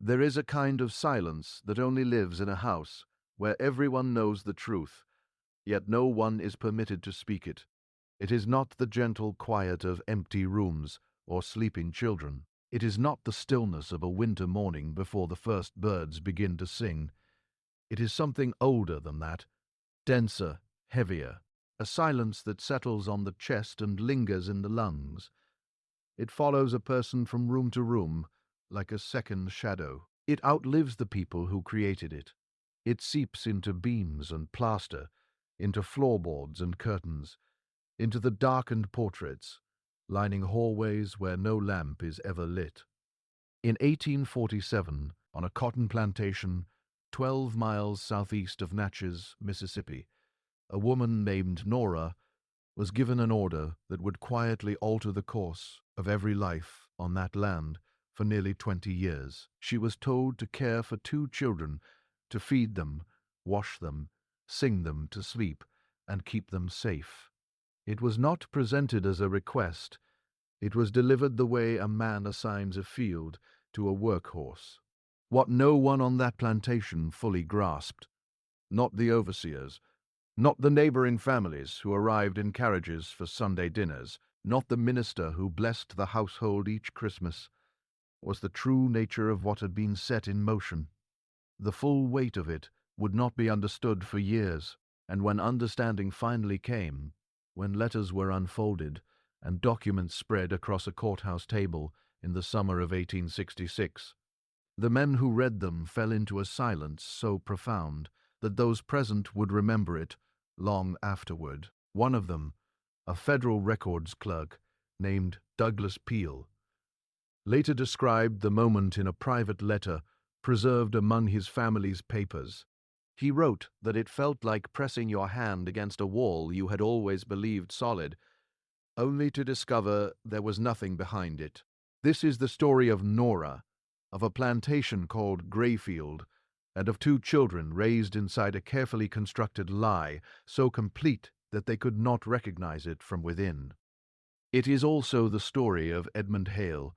There is a kind of silence that only lives in a house where everyone knows the truth, yet no one is permitted to speak it. It is not the gentle quiet of empty rooms or sleeping children. It is not the stillness of a winter morning before the first birds begin to sing. It is something older than that, denser, heavier, a silence that settles on the chest and lingers in the lungs. It follows a person from room to room, like a second shadow. It outlives the people who created it. It seeps into beams and plaster, into floorboards and curtains, into the darkened portraits, lining hallways where no lamp is ever lit. In 1847, on a cotton plantation 12 miles southeast of Natchez, Mississippi, a woman named Nora was given an order that would quietly alter the course of every life on that land for nearly 20 years. She was told to care for 2 children, to feed them, wash them, sing them to sleep, and keep them safe. It was not presented as a request. It was delivered the way a man assigns a field to a workhorse. What no one on that plantation fully grasped, not the overseers, not the neighboring families who arrived in carriages for Sunday dinners, not the minister who blessed the household each Christmas, was the true nature of what had been set in motion. The full weight of it would not be understood for years, and when understanding finally came, when letters were unfolded and documents spread across a courthouse table in the summer of 1866, the men who read them fell into a silence so profound that those present would remember it long afterward. One of them, a federal records clerk named Douglas Peel, later described the moment in a private letter preserved among his family's papers. He wrote that it felt like pressing your hand against a wall you had always believed solid, only to discover there was nothing behind it. This is the story of Nora, of a plantation called Grayfield, and of 2 children raised inside a carefully constructed lie so complete that they could not recognize it from within. It is also the story of Edmund Hale,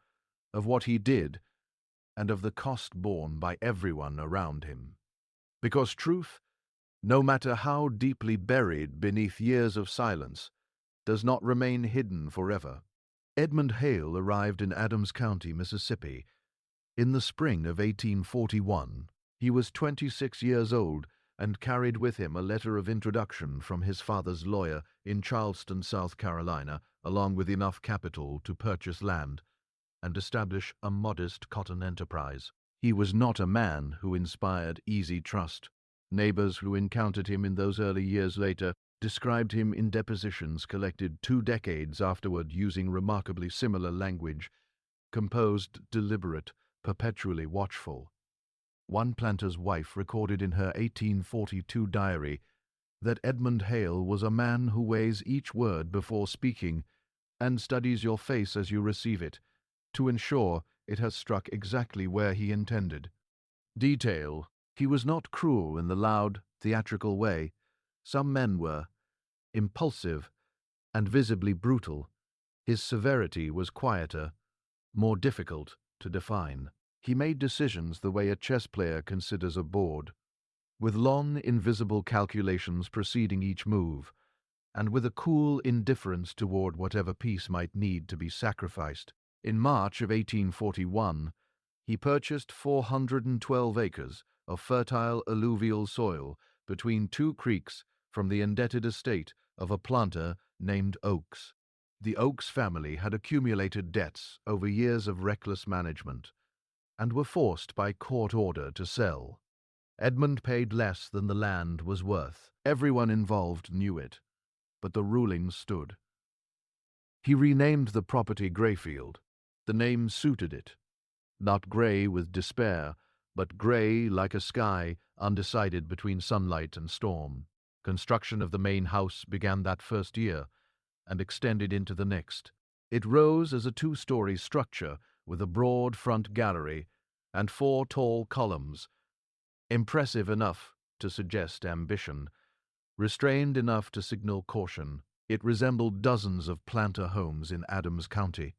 of what he did, and of the cost borne by everyone around him. Because truth, no matter how deeply buried beneath years of silence, does not remain hidden forever. Edmund Hale arrived in Adams County, Mississippi, in the spring of 1841. He was 26 years old and carried with him a letter of introduction from his father's lawyer in Charleston, South Carolina, along with enough capital to purchase land and establish a modest cotton enterprise. He was not a man who inspired easy trust. Neighbors who encountered him in those early years later described him in depositions collected 2 decades afterward using remarkably similar language, composed, deliberate, perpetually watchful. One planter's wife recorded in her 1842 diary that Edmund Hale was a man who weighs each word before speaking and studies your face as you receive it, to ensure it has struck exactly where he intended. Detail. He was not cruel in the loud, theatrical way. Some men were. Impulsive and visibly brutal. His severity was quieter, more difficult to define. He made decisions the way a chess player considers a board, with long, invisible calculations preceding each move, and with a cool indifference toward whatever piece might need to be sacrificed. In March of 1841, he purchased 412 acres of fertile alluvial soil between 2 creeks from the indebted estate of a planter named Oakes. The Oakes family had accumulated debts over years of reckless management and were forced by court order to sell. Edmund paid less than the land was worth. Everyone involved knew it, but the ruling stood. He renamed the property Grayfield. The name suited it. Not gray with despair, but gray like a sky undecided between sunlight and storm. Construction of the main house began that first year and extended into the next. It rose as a 2-story structure with a broad front gallery and 4 tall columns, impressive enough to suggest ambition, restrained enough to signal caution. It resembled dozens of planter homes in Adams County,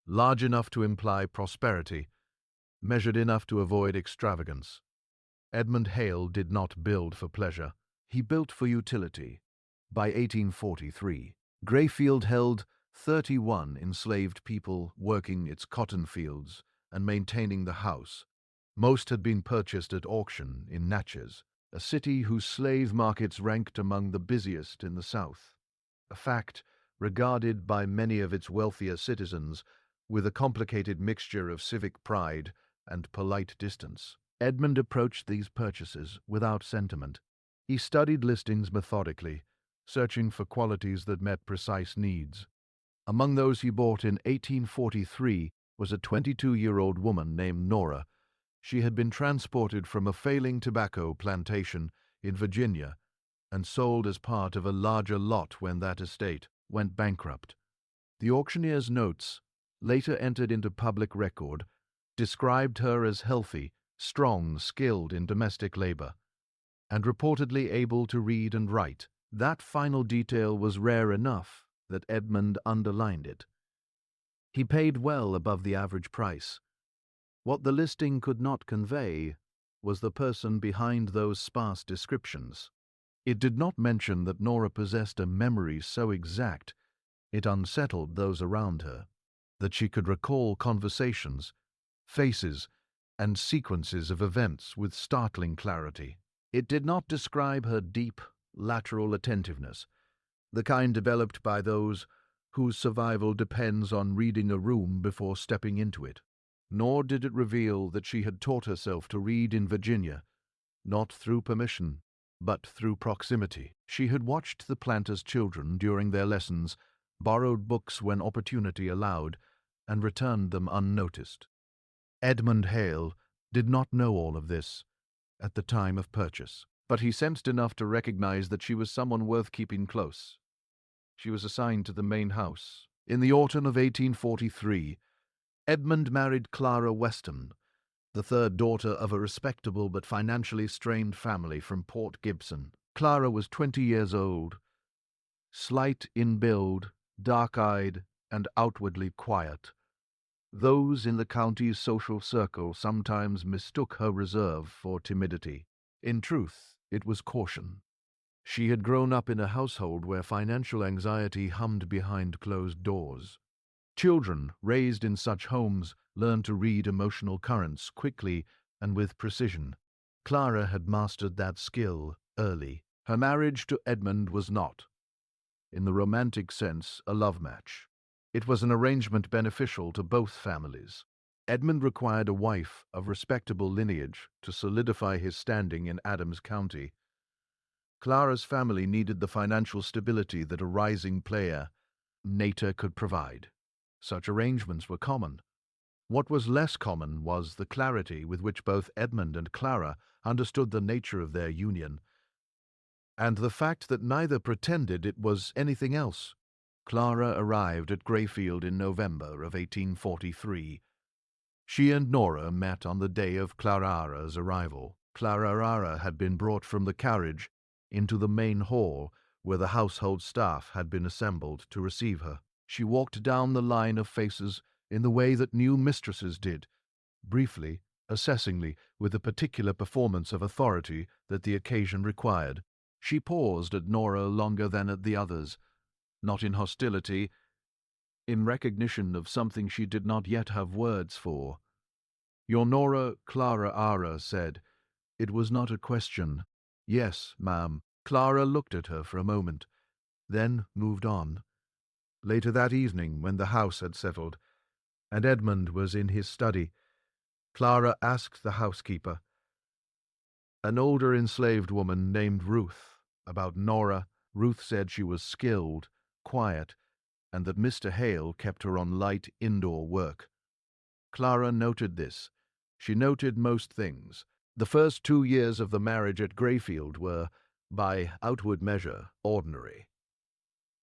large enough to imply prosperity, measured enough to avoid extravagance. Edmund Hale did not build for pleasure. He built for utility. By 1843, Greyfield held 31 enslaved people working its cotton fields and maintaining the house. Most had been purchased at auction in Natchez, a city whose slave markets ranked among the busiest in the South, a fact regarded by many of its wealthier citizens with a complicated mixture of civic pride and polite distance. Edmund approached these purchases without sentiment. He studied listings methodically, searching for qualities that met precise needs. Among those he bought in 1843 was a 22-year-old woman named Nora. She had been transported from a failing tobacco plantation in Virginia and sold as part of a larger lot when that estate went bankrupt. The auctioneer's notes, later entered into public record, described her as healthy, strong, skilled in domestic labor, and reportedly able to read and write. That final detail was rare enough that Edmund underlined it. He paid well above the average price. What the listing could not convey was the person behind those sparse descriptions. It did not mention that Nora possessed a memory so exact it unsettled those around her, that she could recall conversations, faces, and sequences of events with startling clarity. It did not describe her deep, lateral attentiveness, the kind developed by those whose survival depends on reading a room before stepping into it. Nor did it reveal that she had taught herself to read in Virginia, not through permission, but through proximity. She had watched the planters' children during their lessons, borrowed books when opportunity allowed, and returned them unnoticed. Edmund Hale did not know all of this at the time of purchase, but he sensed enough to recognize that she was someone worth keeping close. She was assigned to the main house. In the autumn of 1843, Edmund married Clara Weston, the third daughter of a respectable but financially strained family from Port Gibson. Clara was 20 years old, slight in build, dark-eyed, and outwardly quiet. Those in the county's social circle sometimes mistook her reserve for timidity. In truth, it was caution. She had grown up in a household where financial anxiety hummed behind closed doors. Children raised in such homes learn to read emotional currents quickly and with precision. Clara had mastered that skill early. Her marriage to Edmund was not, in the romantic sense, a love match. It was an arrangement beneficial to both families. Edmund required a wife of respectable lineage to solidify his standing in Adams County. Clara's family needed the financial stability that a rising player, Nater, could provide. Such arrangements were common. What was less common was the clarity with which both Edmund and Clara understood the nature of their union, and the fact that neither pretended it was anything else. Clara arrived at Greyfield in November of 1843. She and Nora met on the day of Clarara's arrival. Clarara had been brought from the carriage into the main hall where the household staff had been assembled to receive her. She walked down the line of faces in the way that new mistresses did, briefly, assessingly, with the particular performance of authority that the occasion required. She paused at Nora longer than at the others, not in hostility, in recognition of something she did not yet have words for. "Your Nora Clara," said. It was not a question. "Yes, ma'am." Clara looked at her for a moment, then moved on. Later that evening, when the house had settled, and Edmund was in his study, Clara asked the housekeeper, an older enslaved woman named Ruth, about Nora. Ruth said she was skilled, quiet, and that Mr. Hale kept her on light indoor work. Clara noted this. She noted most things. The first 2 years of the marriage at Greyfield were, by outward measure, ordinary.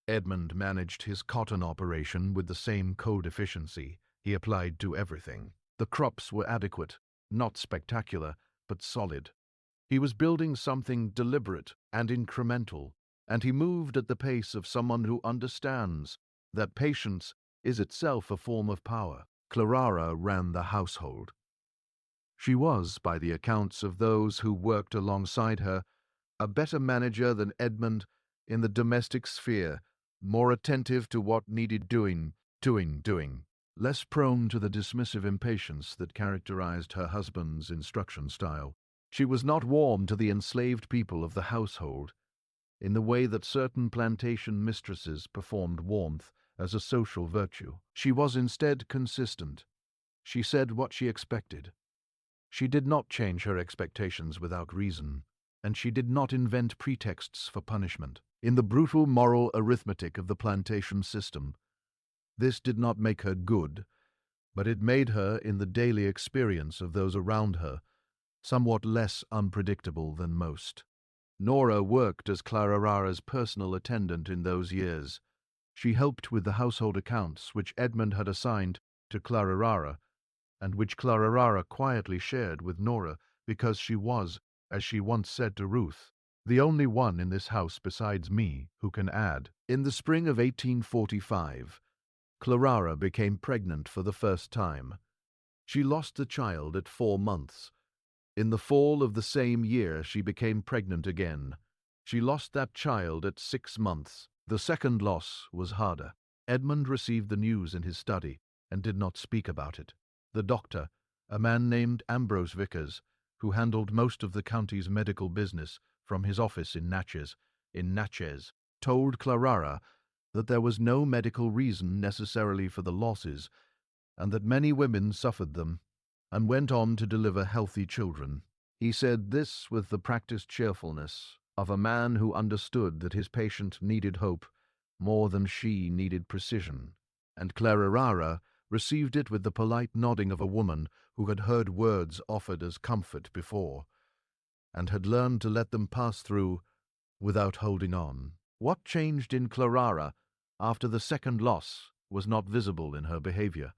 Edmund managed his cotton operation with the same cold efficiency he applied to everything. The crops were adequate, not spectacular, but solid. He was building something deliberate and incremental, and he moved at the pace of someone who understands that patience is itself a form of power. Clara ran the household. She was, by the accounts of those who worked alongside her, a better manager than Edmund in the domestic sphere, more attentive to what needed doing, less prone to the dismissive impatience that characterized her husband's instruction style. She was not warm to the enslaved people of the household, in the way that certain plantation mistresses performed warmth as a social virtue. She was instead consistent. She said what she expected. She did not change her expectations without reason, and she did not invent pretexts for punishment. In the brutal moral arithmetic of the plantation system, this did not make her good, but it made her, in the daily experience of those around her, somewhat less unpredictable than most. Nora worked as Clarara's personal attendant in those years. She helped with the household accounts which Edmund had assigned to Clarara, and which Clarara quietly shared with Nora because she was, as she once said to Ruth, the only one in this house besides me who can add. In the spring of 1845, Clarara became pregnant for the first time. She lost the child at 4 months. In the fall of the same year, she became pregnant again. She lost that child at 6 months. The second loss was harder. Edmund received the news in his study and did not speak about it. The doctor, a man named Ambrose Vickers, who handled most of the county's medical business from his office in Natchez, told Clarara that there was no medical reason necessarily for the losses, and that many women suffered them and went on to deliver healthy children. He said this with the practiced cheerfulness of a man who understood that his patient needed hope more than she needed precision, and Clarara received it with the polite nodding of a woman who had heard words offered as comfort before, and had learned to let them pass through without holding on. What changed in Clarara after the second loss was not visible in her behavior.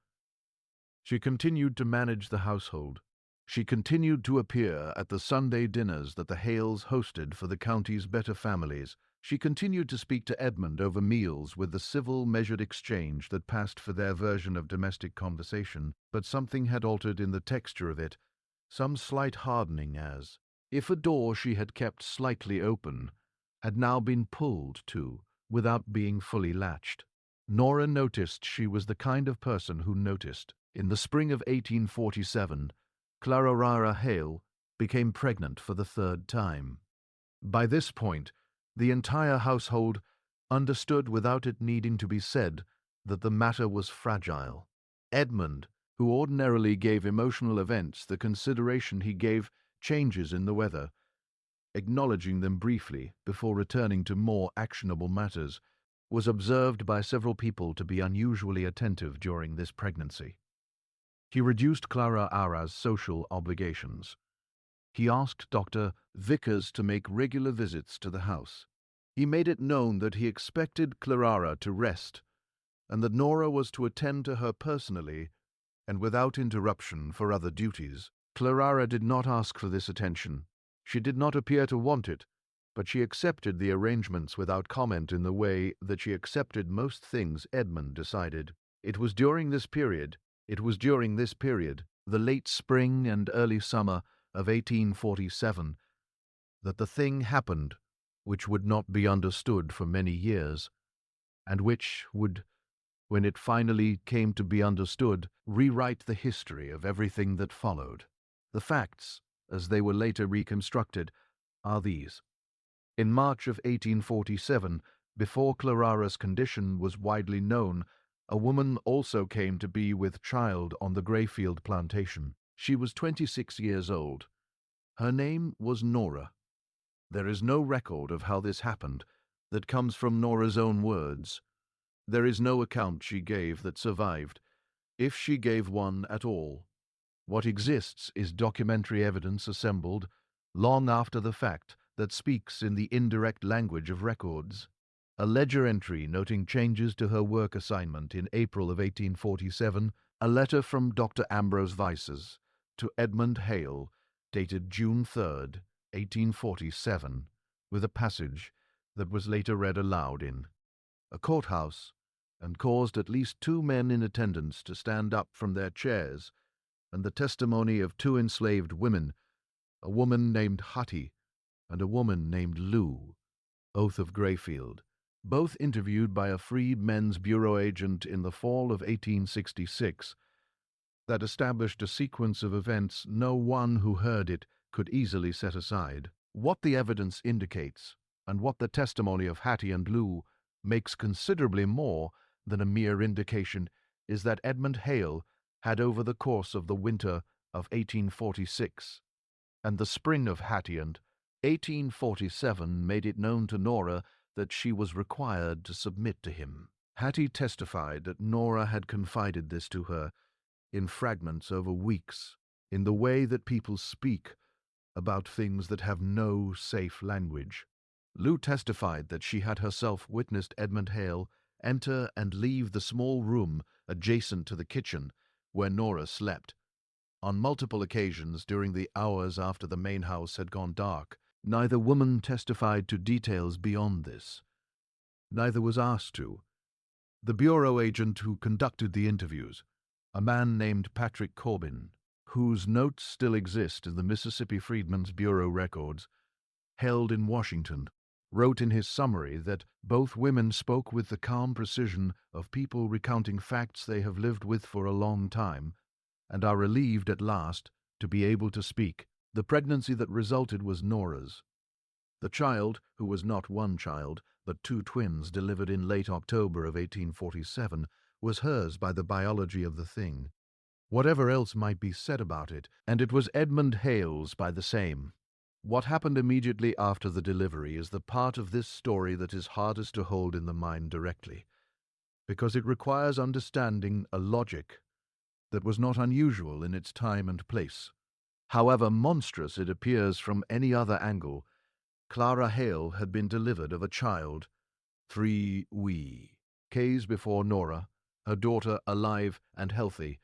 She continued to manage the household. She continued to appear at the Sunday dinners that the Hales hosted for the county's better families. She continued to speak to Edmund over meals with the civil, measured exchange that passed for their version of domestic conversation, but something had altered in the texture of it, some slight hardening as, if a door she had kept slightly open, had now been pulled to, without being fully latched. Nora noticed she was the kind of person who noticed. In the spring of 1847, Clarara Hale became pregnant for the 3rd time. By this point, the entire household understood without it needing to be said that the matter was fragile. Edmund, who ordinarily gave emotional events the consideration he gave changes in the weather, acknowledging them briefly before returning to more actionable matters, was observed by several people to be unusually attentive during this pregnancy. He reduced Clarara's social obligations. He asked Dr. Vickers to make regular visits to the house. He made it known that he expected Clarara to rest, and that Nora was to attend to her personally and without interruption for other duties. Clarara did not ask for this attention. She did not appear to want it, but she accepted the arrangements without comment in the way that she accepted most things Edmund decided. It was during this period, the late spring and early summer of 1847, that the thing happened which would not be understood for many years, and which would, when it finally came to be understood, rewrite the history of everything that followed. The facts, as they were later reconstructed, are these. In March of 1847, before Clarara's condition was widely known, a woman also came to be with child on the Grayfield plantation. She was 26 years old. Her name was Nora. There is no record of how this happened that comes from Nora's own words. There is no account she gave that survived, if she gave one at all. What exists is documentary evidence assembled long after the fact that speaks in the indirect language of records. A ledger entry noting changes to her work assignment in April of 1847, a letter from Dr. Ambrose Vickers to Edmund Hale, dated June 3rd, 1847, with a passage that was later read aloud in a courthouse, and caused at least 2 men in attendance to stand up from their chairs and the testimony of two enslaved women, a woman named Hattie and a woman named Lou, both of Greyfield, both interviewed by a Freedmen's Bureau agent in the fall of 1866, that established a sequence of events no one who heard it could easily set aside. What the evidence indicates, and what the testimony of Hattie and Lou makes considerably more than a mere indication, is that Edmund Hale had, over the course of the winter of 1846 and the spring of Hattie and 1847, made it known to Nora that she was required to submit to him. Hattie testified that Nora had confided this to her in fragments over weeks, in the way that people speak about things that have no safe language. Lou testified that she had herself witnessed Edmund Hale enter and leave the small room adjacent to the kitchen where Nora slept, on multiple occasions during the hours after the main house had gone dark. Neither woman testified to details beyond this. Neither was asked to. The bureau agent who conducted the interviews, a man named Patrick Corbin, whose notes still exist in the Mississippi Freedmen's Bureau records, held in Washington, wrote in his summary that both women spoke with the calm precision of people recounting facts they have lived with for a long time, and are relieved at last to be able to speak. The pregnancy that resulted was Nora's. The child, who was not one child, but two twins delivered in late October of 1847, was hers by the biology of the thing, whatever else might be said about it, and it was Edmund Hale's by the same. What happened immediately after the delivery is the part of this story that is hardest to hold in the mind directly, because it requires understanding a logic that was not unusual in its time and place. However monstrous it appears from any other angle, Clara Hale had been delivered of a child 3 Ks before Nora, her daughter alive and healthy,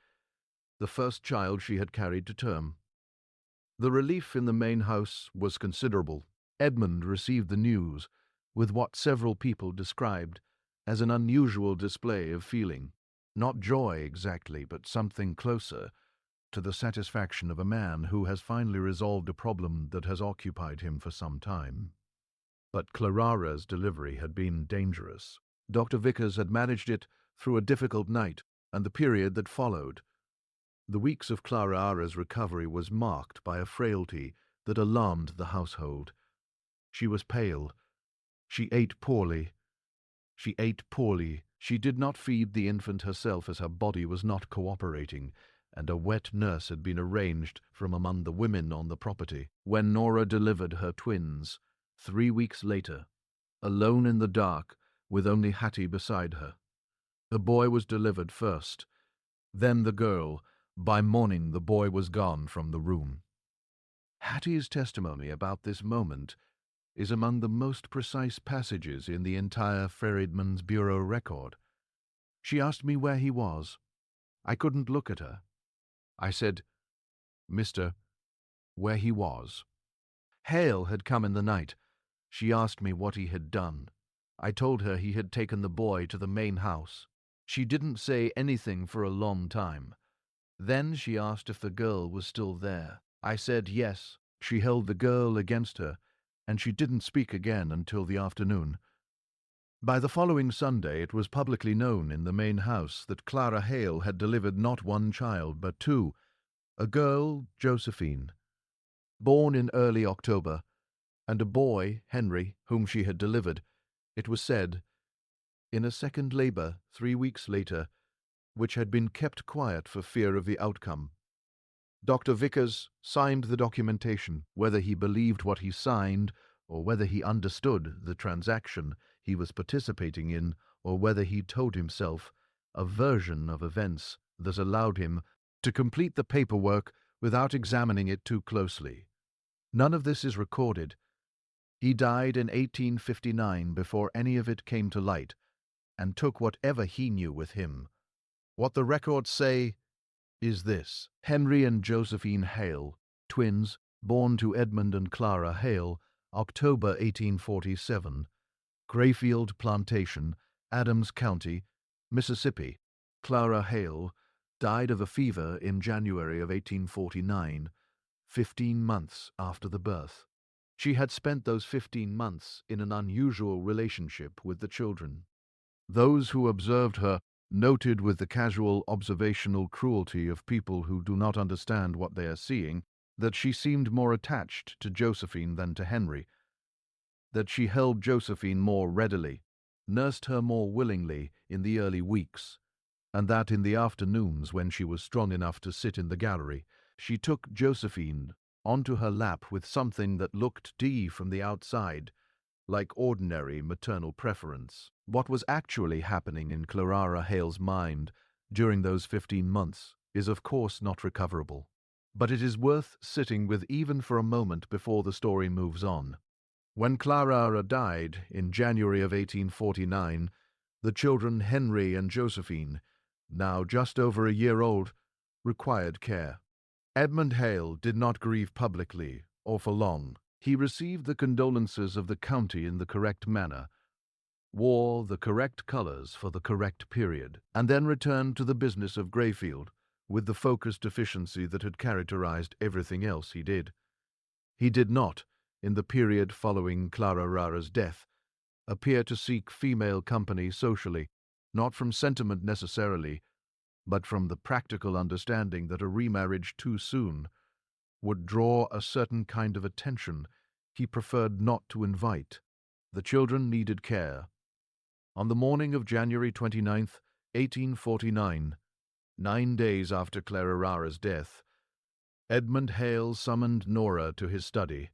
the first child she had carried to term. The relief in the main house was considerable. Edmund received the news with what several people described as an unusual display of feeling. Not joy exactly, but something closer to the satisfaction of a man who has finally resolved a problem that has occupied him for some time. But Clara's delivery had been dangerous. Dr. Vickers had managed it through a difficult night and the period that followed. The weeks of Clara's recovery was marked by a frailty that alarmed the household. She was pale. She ate poorly. She did not feed the infant herself as her body was not cooperating, and a wet nurse had been arranged from among the women on the property. When Nora delivered her twins, 3 weeks later, alone in the dark, with only Hattie beside her. The boy was delivered first, then the girl. By morning the boy was gone from the room. Hattie's testimony about this moment is among the most precise passages in the entire Freedmen's Bureau record. She asked me where he was. I couldn't look at her. I said, "Mister, where he was." Hale had come in the night. She asked me what he had done. I told her he had taken the boy to the main house. She didn't say anything for a long time. Then she asked if the girl was still there. I said yes. She held the girl against her, and she didn't speak again until the afternoon. By the following Sunday it was publicly known in the main house that Clara Hale had delivered not one child, but two, a girl, Josephine, born in early October, and a boy, Henry, whom she had delivered, it was said, in a second labor 3 weeks later, which had been kept quiet for fear of the outcome. Dr. Vickers signed the documentation. Whether he believed what he signed, or whether he understood the transaction he was participating in, or whether he told himself a version of events that allowed him to complete the paperwork without examining it too closely. None of this is recorded. He died in 1859 before any of it came to light, and took whatever he knew with him. What the records say is this: Henry and Josephine Hale, twins, born to Edmund and Clara Hale, October 1847, Greyfield Plantation, Adams County, Mississippi. Clara Hale died of a fever in January of 1849, 15 months after the birth. She had spent those 15 months in an unusual relationship with the children. Those who observed her noted with the casual observational cruelty of people who do not understand what they are seeing that she seemed more attached to Josephine than to Henry, that she held Josephine more readily, nursed her more willingly in the early weeks, and that in the afternoons when she was strong enough to sit in the gallery, she took Josephine onto her lap with something that looked from the outside like ordinary maternal preference. What was actually happening in Clara Hale's mind during those 15 months is of course not recoverable, but it is worth sitting with even for a moment before the story moves on. When Clara died in January of 1849, the children Henry and Josephine, now just over a year old, required care. Edmund Hale did not grieve publicly or for long. He received the condolences of the county in the correct manner, wore the correct colors for the correct period, and then returned to the business of Greyfield with the focused efficiency that had characterized everything else he did. He did not, in the period following Clarara's death, appear to seek female company socially, not from sentiment necessarily, but from the practical understanding that a remarriage too soon would draw a certain kind of attention he preferred not to invite. The children needed care. On the morning of January 29th, 1849, 9 days after Clarara's death, Edmund Hale summoned Nora to his study.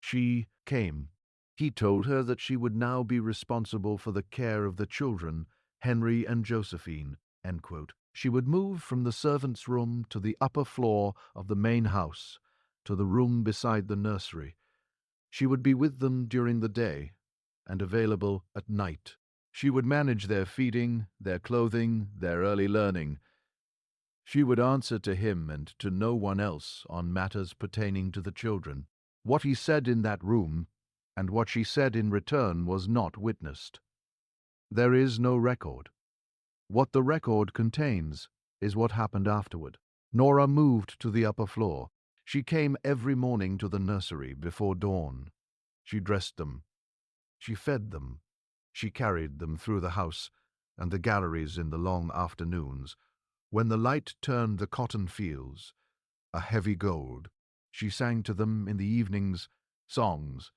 She came. He told her that she would now be responsible for the care of the children, Henry and Josephine, end quote. She would move from the servants' room to the upper floor of the main house, to the room beside the nursery. She would be with them during the day, and available at night. She would manage their feeding, their clothing, their early learning. She would answer to him and to no one else on matters pertaining to the children. What he said in that room, and what she said in return, was not witnessed. There is no record. What the record contains is what happened afterward. Nora moved to the upper floor. She came every morning to the nursery before dawn. She dressed them. She fed them. She carried them through the house and the galleries in the long afternoons, when the light turned the cotton fields a heavy gold. She sang to them in the evenings songs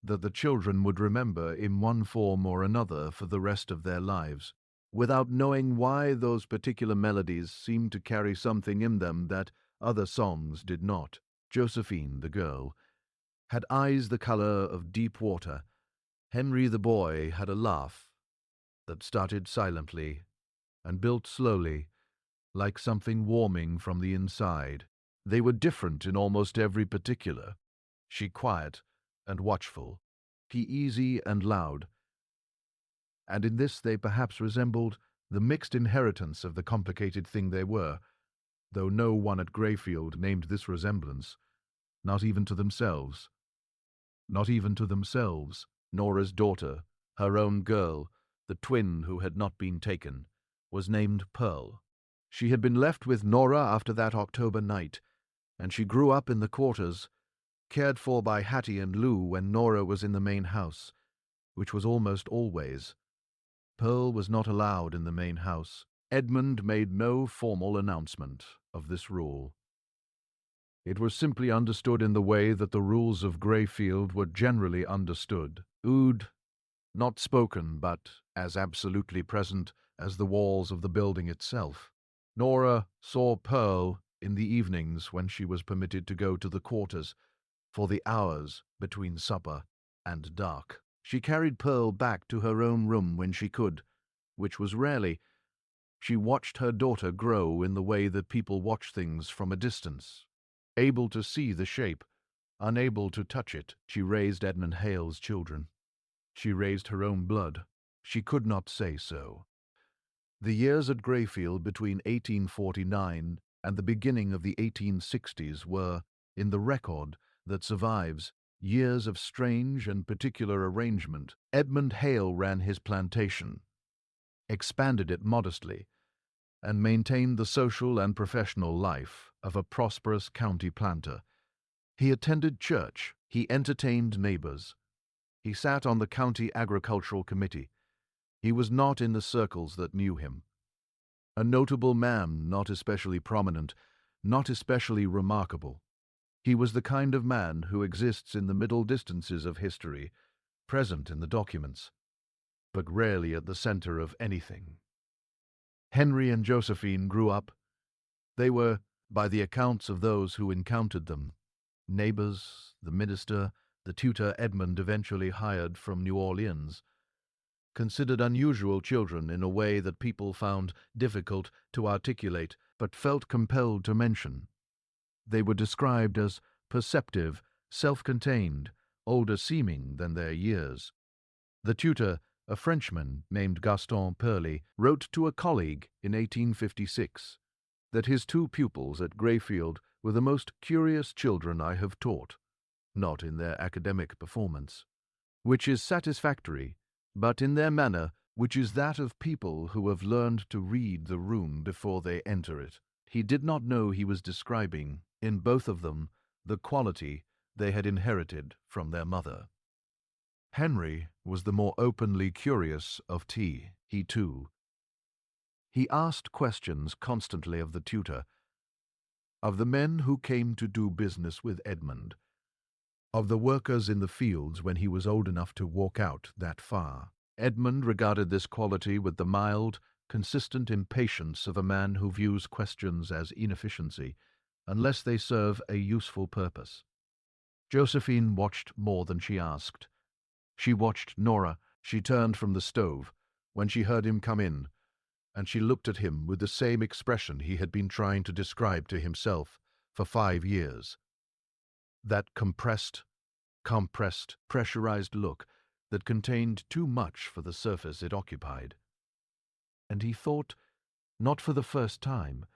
that the children would remember in one form or another for the rest of their lives, without knowing why those particular melodies seemed to carry something in them that other songs did not. Josephine, the girl, had eyes the color of deep water. Henry, the boy, had a laugh that started silently and built slowly, like something warming from the inside. They were different in almost every particular. She quiet and watchful, he easy and loud, and in this they perhaps resembled the mixed inheritance of the complicated thing they were, though no one at Greyfield named this resemblance, not even to themselves. Not even to themselves. Nora's daughter, her own girl, the twin who had not been taken, was named Pearl. She had been left with Nora after that October night, and she grew up in the quarters, cared for by Hattie and Lou when Nora was in the main house, which was almost always. Pearl was not allowed in the main house. Edmund made no formal announcement of this rule. It was simply understood in the way that the rules of Greyfield were generally understood. Not spoken, but as absolutely present as the walls of the building itself. Nora saw Pearl in the evenings when she was permitted to go to the quarters for the hours between supper and dark. She carried Pearl back to her own room when she could, which was rarely. She watched her daughter grow in the way that people watch things from a distance. Able to see the shape, unable to touch it, she raised Edmund Hale's children. She raised her own blood. She could not say so. The years at Greyfield between 1849 and the beginning of the 1860s were, in the record that survives, years of strange and particular arrangement. Edmund Hale ran his plantation, expanded it modestly, and maintained the social and professional life of a prosperous county planter. He attended church, he entertained neighbors, he sat on the county agricultural committee. He was not in the circles that knew him. A notable man, not especially prominent, not especially remarkable. He was the kind of man who exists in the middle distances of history, present in the documents, but rarely at the center of anything. Henry and Josephine grew up. They were, by the accounts of those who encountered them, neighbors, the minister, the tutor Edmund eventually hired from New Orleans, considered unusual children in a way that people found difficult to articulate but felt compelled to mention. They were described as perceptive, self-contained, older-seeming than their years. The tutor, a Frenchman named Gaston Perly, wrote to a colleague in 1856 that his two pupils at Greyfield were the most curious children I have taught, not in their academic performance, which is satisfactory, but in their manner, which is that of people who have learned to read the room before they enter it. He did not know he was describing, in both of them, the quality they had inherited from their mother. Henry was the more openly curious of T. He asked questions constantly of the tutor, of the men who came to do business with Edmund, of the workers in the fields when he was old enough to walk out that far. Edmund regarded this quality with the mild, consistent impatience of a man who views questions as inefficiency, unless they serve a useful purpose. Josephine watched more than she asked. She watched Nora. She turned from the stove when she heard him come in, and she looked at him with the same expression he had been trying to describe to himself for 5 years. That compressed, pressurized look that contained too much for the surface it occupied. And he thought, not for the first time,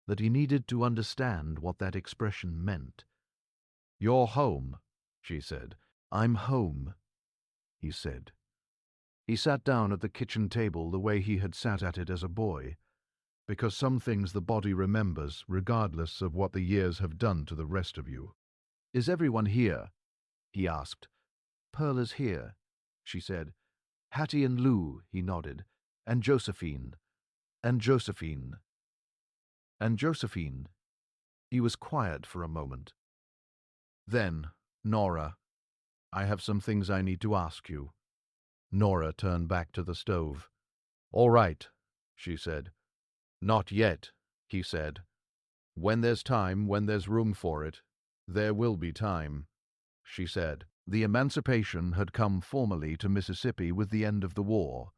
that he needed to understand what that expression meant. "You're home," she said. "I'm home," he said. He sat down at the kitchen table the way he had sat at it as a boy, because some things the body remembers regardless of what the years have done to the rest of you. "Is everyone here?" he asked. "Pearl is here," she said. "Hattie and Lou," he nodded. "And Josephine. And Josephine. And Josephine." He was quiet for a moment. "Then, Nora, I have some things I need to ask you." Nora turned back to the stove. "All right," she said. "Not yet," he said. "When there's time, when there's room for it, there will be time," she said. The emancipation had come formally to Mississippi with the end of the war.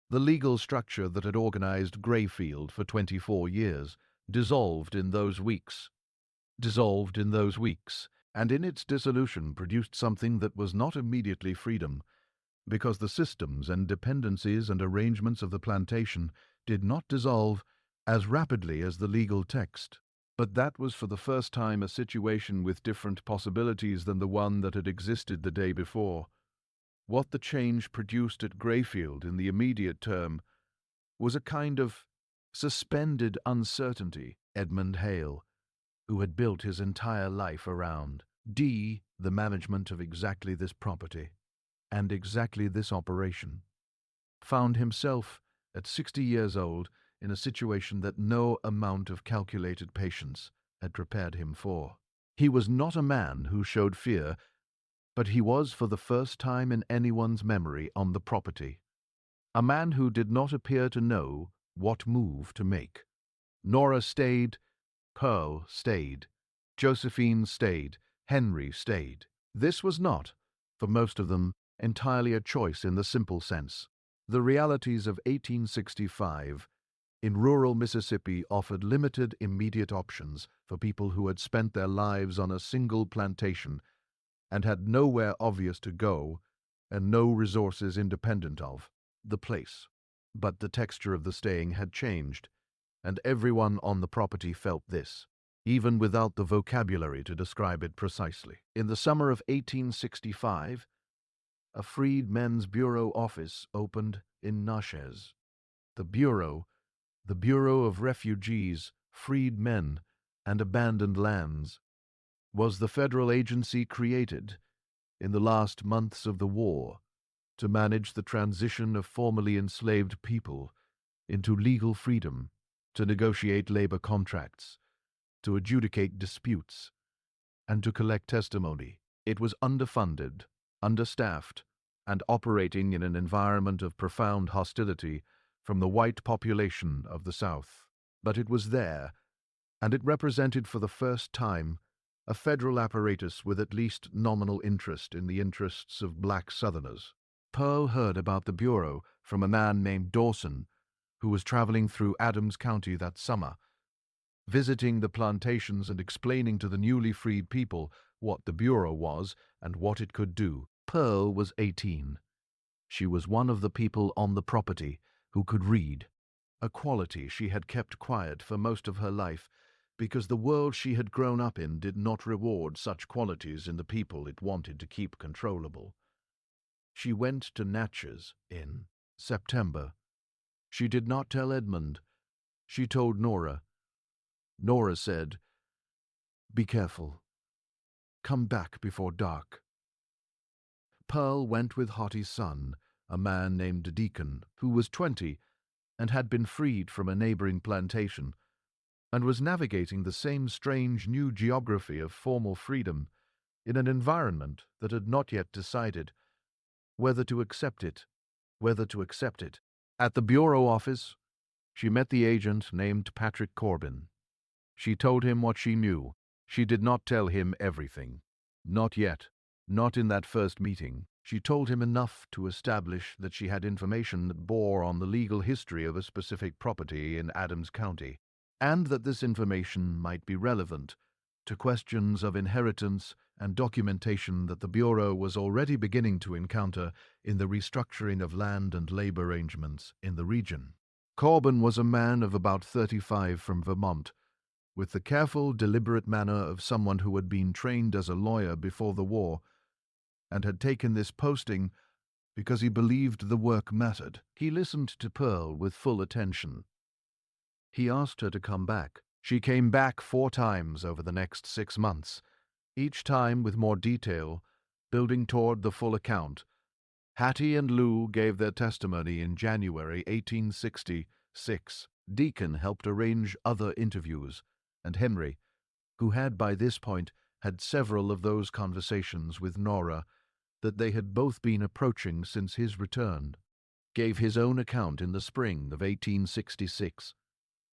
The legal structure that had organized Greyfield for 24 years dissolved in those weeks, and in its dissolution produced something that was not immediately freedom, because the systems and dependencies and arrangements of the plantation did not dissolve as rapidly as the legal text. But that was for the first time a situation with different possibilities than the one that had existed the day before. What the change produced at Greyfield in the immediate term was a kind of suspended uncertainty. Edmund Hale, who had built his entire life around the management of exactly this property and exactly this operation, found himself at 60 years old in a situation that no amount of calculated patience had prepared him for. He was not a man who showed fear, but he was for the first time in anyone's memory on the property. A man who did not appear to know what move to make. Nora stayed, Pearl stayed, Josephine stayed, Henry stayed. This was not, for most of them, entirely a choice in the simple sense. The realities of 1865 in rural Mississippi offered limited immediate options for people who had spent their lives on a single plantation and had nowhere obvious to go and no resources independent of the place. But the texture of the staying had changed, and everyone on the property felt this, even without the vocabulary to describe it precisely. In the summer of 1865, a Freedmen's Bureau office opened in Natchez. The Bureau, the Bureau of Refugees, Freed Men, and Abandoned Lands, was the federal agency created in the last months of the war to manage the transition of formerly enslaved people into legal freedom, to negotiate labor contracts, to adjudicate disputes, and to collect testimony. It was underfunded, understaffed, and operating in an environment of profound hostility from the white population of the South. But it was there, and it represented for the first time a federal apparatus with at least nominal interest in the interests of black Southerners. Pearl heard about the Bureau from a man named Dawson, who was traveling through Adams County that summer, visiting the plantations and explaining to the newly freed people what the Bureau was and what it could do. Pearl was 18. She was one of the people on the property who could read, a quality she had kept quiet for most of her life because the world she had grown up in did not reward such qualities in the people it wanted to keep controllable. She went to Natchez in September. She did not tell Edmund. She told Nora. Nora said, "Be careful. Come back before dark." Pearl went with Hottie's son, a man named Deacon, who was 20 and had been freed from a neighboring plantation, and was navigating the same strange new geography of formal freedom in an environment that had not yet decided whether to accept it. At the Bureau office, she met the agent named Patrick Corbin. She told him what she knew. She did not tell him everything. Not yet. Not in that first meeting. She told him enough to establish that she had information that bore on the legal history of a specific property in Adams County, and that this information might be relevant to questions of inheritance and documentation that the Bureau was already beginning to encounter in the restructuring of land and labor arrangements in the region. Corbin was a man of about 35 from Vermont, with the careful, deliberate manner of someone who had been trained as a lawyer before the war and had taken this posting because he believed the work mattered. He listened to Pearl with full attention. He asked her to come back. She came back 4 times over the next 6 months, each time with more detail, building toward the full account. Hattie and Lou gave their testimony in January 1866. Deacon helped arrange other interviews, and Henry, who had by this point had several of those conversations with Nora that they had both been approaching since his return, gave his own account in the spring of 1866.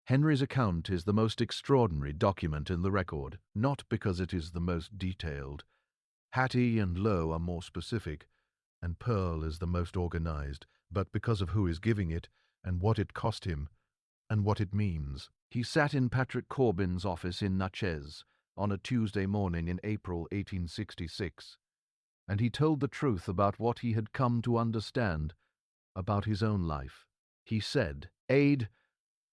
Henry's account is the most extraordinary document in the record, not because it is the most detailed. Hattie and Lowe are more specific, and Pearl is the most organized, but because of who is giving it, and what it cost him, and what it means. He sat in Patrick Corbin's office in Natchez on a Tuesday morning in April 1866, and he told the truth about what he had come to understand about his own life. He said, "Aide,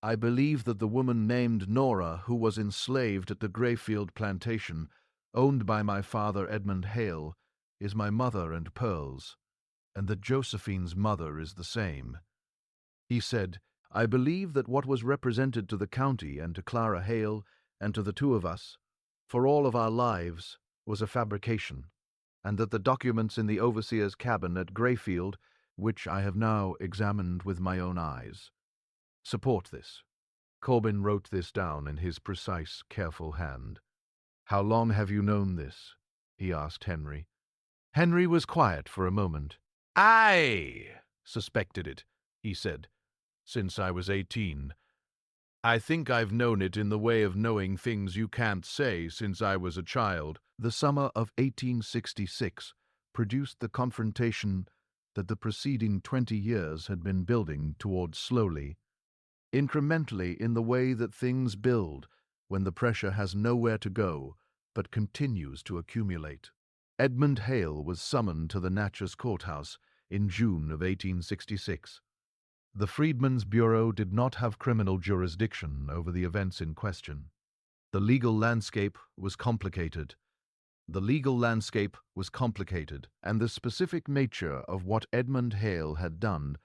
I believe that the woman named Nora, who was enslaved at the Grayfield plantation, owned by my father Edmund Hale, is my mother and Pearl's, and that Josephine's mother is the same." He said, "I believe that what was represented to the county and to Clara Hale and to the 2 of us, for all of our lives, was a fabrication, and that the documents in the overseer's cabin at Grayfield, which I have now examined with my own eyes, support this." Corbin wrote this down in his precise, careful hand. "How long have you known this?" he asked Henry. Henry was quiet for a moment. "I suspected it," he said, "since I was 18. I think I've known it in the way of knowing things you can't say since I was a child." The summer of 1866 produced the confrontation that the preceding 20 years had been building toward slowly, incrementally, in the way that things build when the pressure has nowhere to go but continues to accumulate. Edmund Hale was summoned to the Natchez courthouse in June of 1866. The Freedmen's Bureau did not have criminal jurisdiction over the events in question. The legal landscape was complicated. And the specific nature of what Edmund Hale had done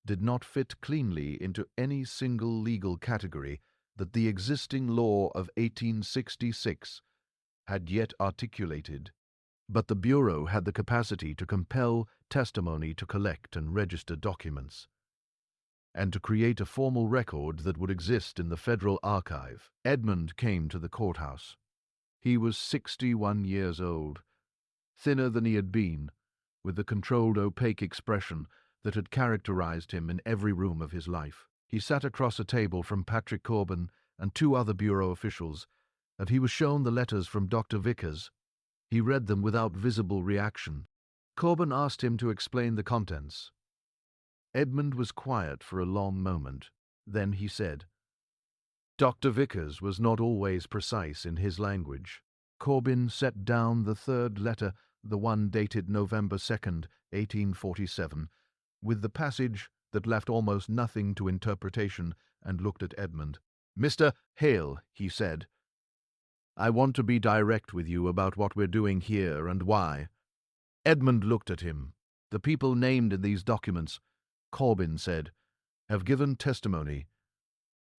did not fit cleanly into any single legal category that the existing law of 1866 had yet articulated. But the Bureau had the capacity to compel testimony to collect and register documents, and to create a formal record that would exist in the Federal Archive. Edmund came to the courthouse. He was 61 years old, thinner than he had been, with the controlled, opaque expression that had characterized him in every room of his life. He sat across a table from Patrick Corbin and two other Bureau officials, and he was shown the letters from Dr. Vickers. He read them without visible reaction. Corbin asked him to explain the contents. Edmund was quiet for a long moment. Then he said, "Dr. Vickers was not always precise in his language." Corbin set down the third letter, the one dated November 2nd, 1847, with the passage that left almost nothing to interpretation, and looked at Edmund. "Mr. Hale," he said, "I want to be direct with you about what we're doing here and why." Edmund looked at him. "The people named in these documents," Corbin said, "have given testimony.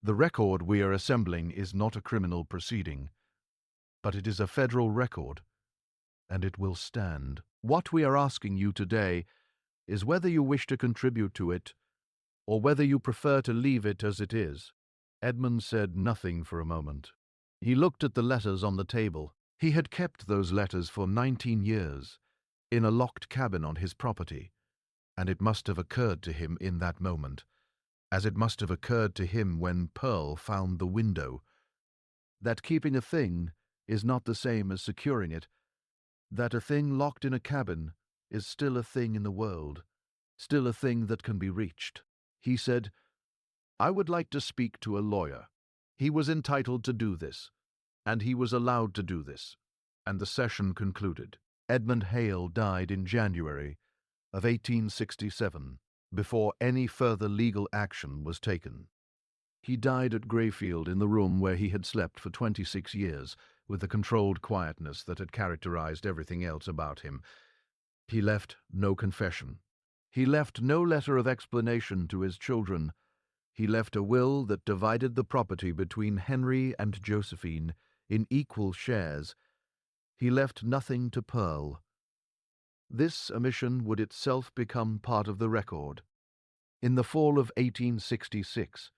The record we are assembling is not a criminal proceeding, but it is a federal record, and it will stand. What we are asking you today is whether you wish to contribute to it, or whether you prefer to leave it as it is." Edmund said nothing for a moment. He looked at the letters on the table. He had kept those letters for 19 years, in a locked cabin on his property, and it must have occurred to him in that moment, as it must have occurred to him when Pearl found the window, that keeping a thing is not the same as securing it, that a thing locked in a cabin is still a thing in the world, still a thing that can be reached. He said, "I would like to speak to a lawyer." He was entitled to do this, and he was allowed to do this, and the session concluded. Edmund Hale died in January of 1867, before any further legal action was taken. He died at Greyfield in the room where he had slept for 26 years, with the controlled quietness that had characterized everything else about him. He left no confession. He left no letter of explanation to his children. He left a will that divided the property between Henry and Josephine in equal shares. He left nothing to Pearl. This omission would itself become part of the record. In the fall of 1866,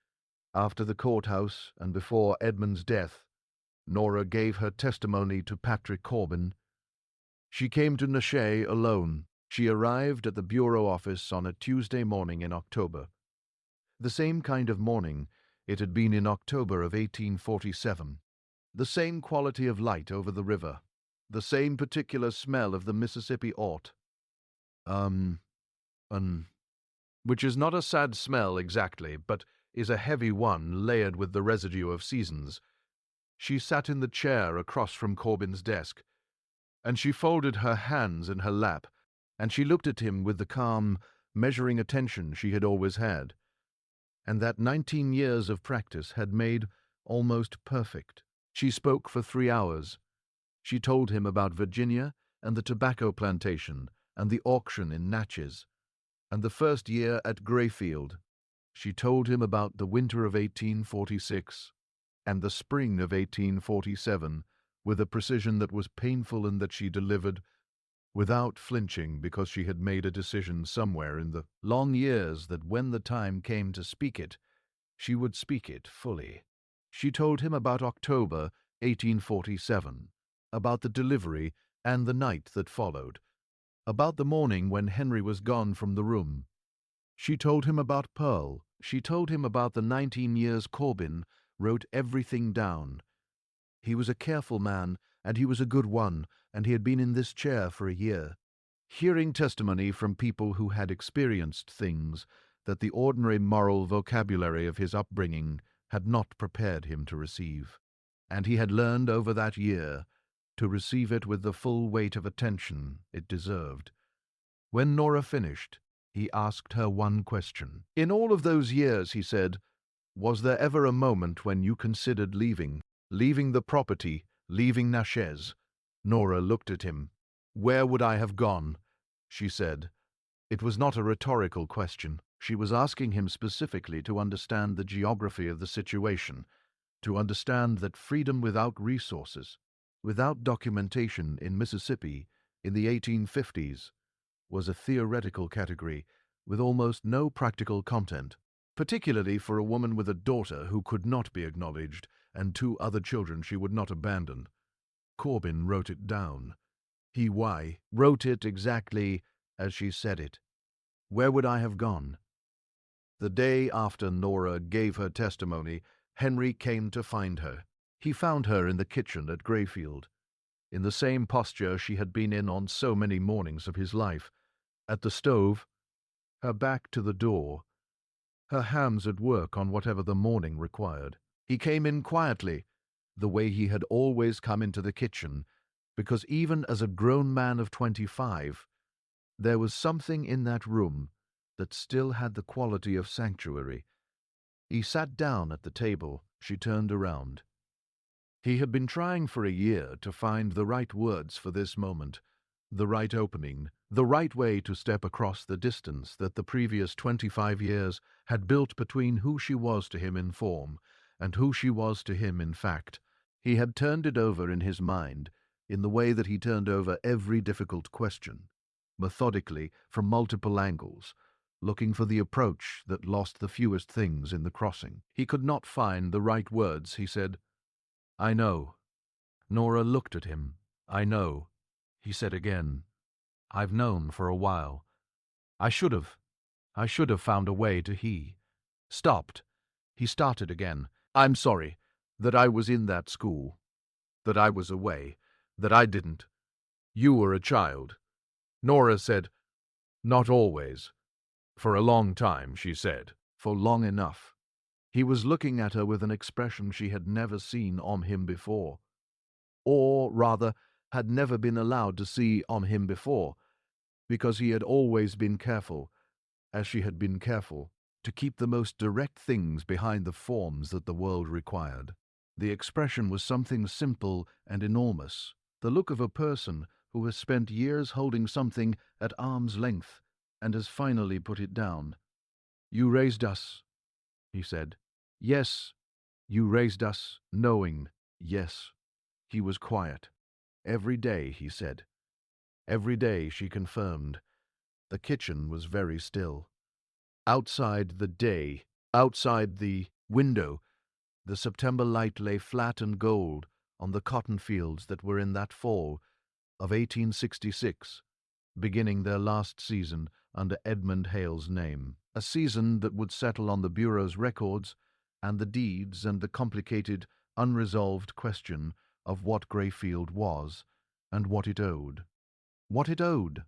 after the courthouse and before Edmund's death, Nora gave her testimony to Patrick Corbin. She came to Nashe alone. She arrived at the Bureau office on a Tuesday morning in October. The same kind of morning it had been in October of 1847. The same quality of light over the river. The same particular smell of the Mississippi ort. Which is not a sad smell exactly, but is a heavy one layered with the residue of seasons. She sat in the chair across from Corbin's desk, and she folded her hands in her lap, and she looked at him with the calm, measuring attention she had always had, and that 19 years of practice had made almost perfect. She spoke for 3 hours. She told him about Virginia and the tobacco plantation and the auction in Natchez, and the first year at Greyfield. She told him about the winter of 1846 and the spring of 1847 with a precision that was painful and that she delivered without flinching, because she had made a decision somewhere in the long years that when the time came to speak it, she would speak it fully. She told him about October 1847, about the delivery and the night that followed, about the morning when Henry was gone from the room. She told him about Pearl. She told him about the 19 years Corbin wrote everything down. He was a careful man, and he was a good one, and he had been in this chair for a year, hearing testimony from people who had experienced things that the ordinary moral vocabulary of his upbringing had not prepared him to receive. And he had learned over that year to receive it with the full weight of attention it deserved. When Nora finished, he asked her one question. "In all of those years," he said, "was there ever a moment when you considered leaving the property, leaving Natchez?" Nora looked at him. "Where would I have gone?" she said. It was not a rhetorical question. She was asking him specifically to understand the geography of the situation, to understand that freedom without resources, without documentation in Mississippi in the 1850s, was a theoretical category with almost no practical content, particularly for a woman with a daughter who could not be acknowledged and two other children she would not abandon. Corbin wrote it down. He wrote it exactly as she said it. Where would I have gone? The day after Nora gave her testimony, Henry came to find her. He found her in the kitchen at Greyfield, in the same posture she had been in on so many mornings of his life, at the stove, her back to the door, her hands at work on whatever the morning required. He came in quietly, the way he had always come into the kitchen, because even as a grown man of 25, there was something in that room that still had the quality of sanctuary. He sat down at the table. She turned around. He had been trying for a year to find the right words for this moment, the right opening, the right way to step across the distance that the previous 25 years had built between who she was to him in form and who she was to him in fact. He had turned it over in his mind in the way that he turned over every difficult question, methodically from multiple angles, looking for the approach that lost the fewest things in the crossing. He could not find the right words. He said, "I know." Nora looked at him. "I know." He said again, "I've known for a while. I should have found a way to he." Stopped. He started again. "I'm sorry that I was in that school, that I was away, that I didn't. You were a child." Nora said, "Not always. For a long time," she said. For long enough. He was looking at her with an expression she had never seen on him before. Or, rather, had never been allowed to see on him before, because he had always been careful, as she had been careful, to keep the most direct things behind the forms that the world required. The expression was something simple and enormous, the look of a person who has spent years holding something at arm's length and has finally put it down. "You raised us," he said. "Yes, you raised us, knowing, yes." He was quiet. "Every day," he said. Every day, she confirmed. The kitchen was very still. Outside the window, the September light lay flat and gold on the cotton fields that were in that fall of 1866, beginning their last season under Edmund Hale's name, a season that would settle on the Bureau's records and the deeds and the complicated, unresolved question of what Greyfield was and what it owed. What it owed?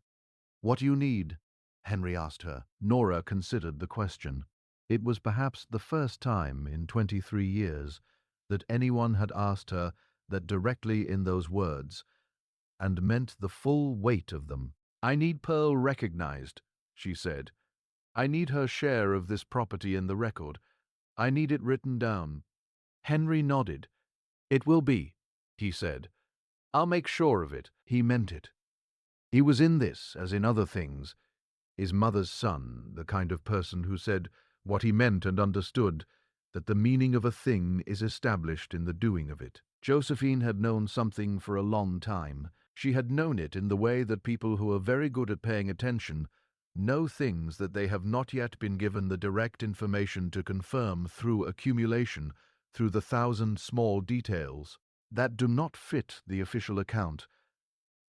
"What do you need?" Henry asked her. Nora considered the question. It was perhaps the first time in 23 years that anyone had asked her that directly in those words, and meant the full weight of them. "I need Pearl recognized," she said. "I need her share of this property in the record. I need it written down." Henry nodded. "It will be," he said. "I'll make sure of it." He meant it. He was in this, as in other things, his mother's son, the kind of person who said what he meant and understood, that the meaning of a thing is established in the doing of it. Josephine had known something for a long time. She had known it in the way that people who are very good at paying attention know things that they have not yet been given the direct information to confirm through accumulation, through the 1,000 small details that do not fit the official account,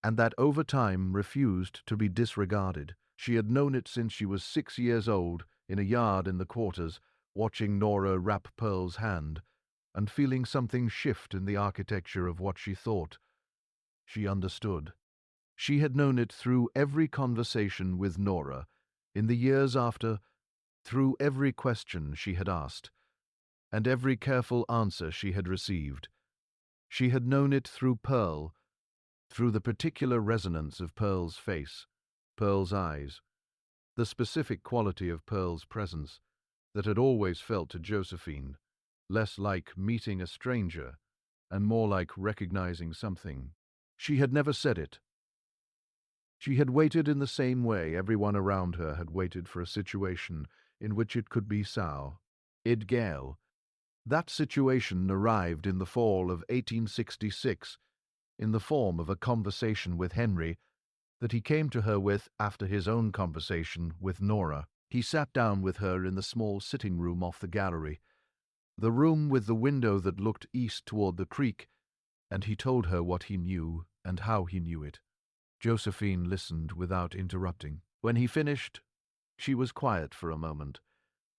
and that over time refused to be disregarded. She had known it since she was 6 years old, in a yard in the quarters, watching Nora wrap Pearl's hand, and feeling something shift in the architecture of what she thought. She understood. She had known it through every conversation with Nora, in the years after, through every question she had asked, and every careful answer she had received. She had known it through Pearl, through the particular resonance of Pearl's face, Pearl's eyes, the specific quality of Pearl's presence that had always felt to Josephine less like meeting a stranger and more like recognizing something. She had never said it. She had waited in the same way everyone around her had waited for a situation in which it could be sow. Id Gale. That situation arrived in the fall of 1866 in the form of a conversation with Henry that he came to her with after his own conversation with Nora. He sat down with her in the small sitting room off the gallery, the room with the window that looked east toward the creek, and he told her what he knew and how he knew it. Josephine listened without interrupting. When he finished, she was quiet for a moment.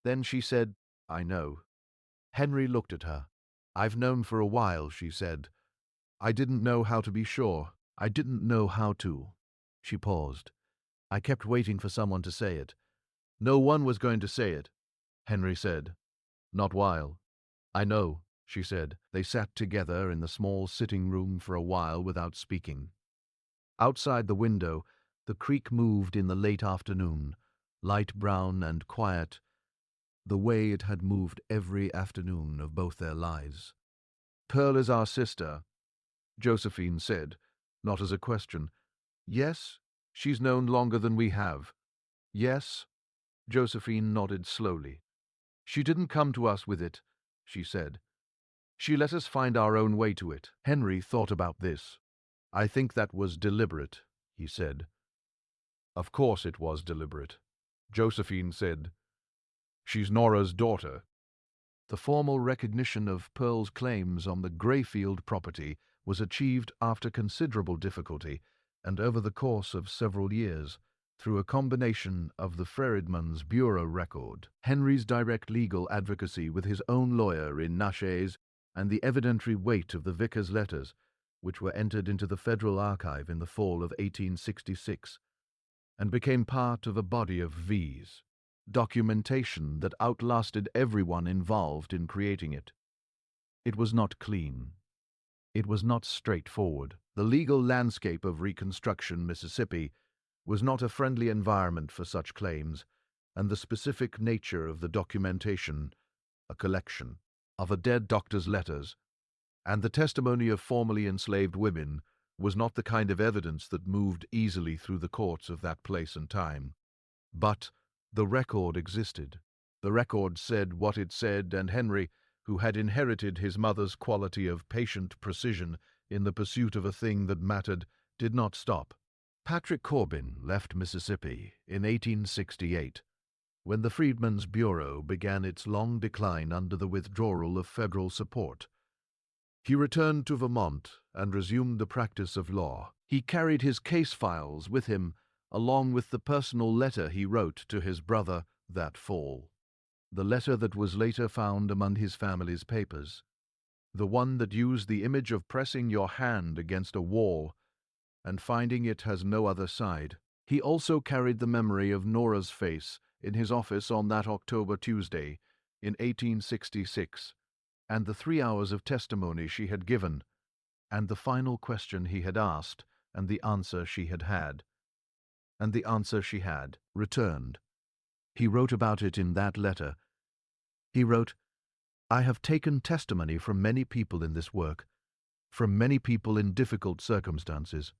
Then she said, "I know." Henry looked at her. "I've known for a while," she said. "I didn't know how to be sure. I didn't know how to." She paused. "I kept waiting for someone to say it." "No one was going to say it," Henry said. "Not while." "I know," she said. They sat together in the small sitting room for a while without speaking. Outside the window, the creek moved in the late afternoon, light brown and quiet, the way it had moved every afternoon of both their lives. "Pearl is our sister," Josephine said, not as a question. "Yes, she's known longer than we have." "Yes," Josephine nodded slowly. "She didn't come to us with it," she said. "She let us find our own way to it." Henry thought about this. "I think that was deliberate," he said. "Of course it was deliberate." Josephine said, "She's Nora's daughter." The formal recognition of Pearl's claims on the Greyfield property was achieved after considerable difficulty and over the course of several years, through a combination of the Freridmans' bureau record, Henry's direct legal advocacy with his own lawyer in Natchez, and the evidentiary weight of the vicar's letters, which were entered into the Federal Archive in the fall of 1866, and became part of a body of V's documentation that outlasted everyone involved in creating it. It was not clean. It was not straightforward. The legal landscape of Reconstruction, Mississippi, was not a friendly environment for such claims, and the specific nature of the documentation, a collection of a dead doctor's letters, and the testimony of formerly enslaved women, was not the kind of evidence that moved easily through the courts of that place and time. But the record existed. The record said what it said, and Henry, who had inherited his mother's quality of patient precision in the pursuit of a thing that mattered, did not stop. Patrick Corbin left Mississippi in 1868, when the Freedmen's Bureau began its long decline under the withdrawal of federal support. He returned to Vermont and resumed the practice of law. He carried his case files with him, along with the personal letter he wrote to his brother that fall. The letter that was later found among his family's papers. The one that used the image of pressing your hand against a wall and finding it has no other side. He also carried the memory of Nora's face in his office on that October Tuesday in 1866, and the 3 hours of testimony she had given, and the final question he had asked, and the answer she had had, and the answer she had returned. He wrote about it in that letter. He wrote, "I have taken testimony from many people in this work, from many people in difficult circumstances,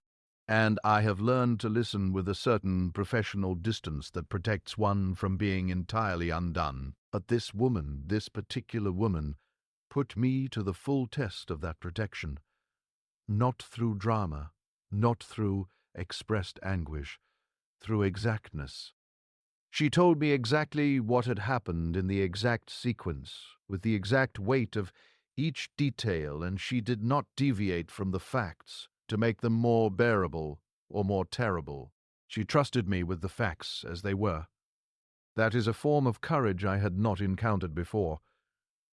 and I have learned to listen with a certain professional distance that protects one from being entirely undone. But this woman, this particular woman, put me to the full test of that protection, not through drama, not through expressed anguish, through exactness. She told me exactly what had happened in the exact sequence, with the exact weight of each detail, and she did not deviate from the facts to make them more bearable or more terrible. She trusted me with the facts as they were. That is a form of courage I had not encountered before,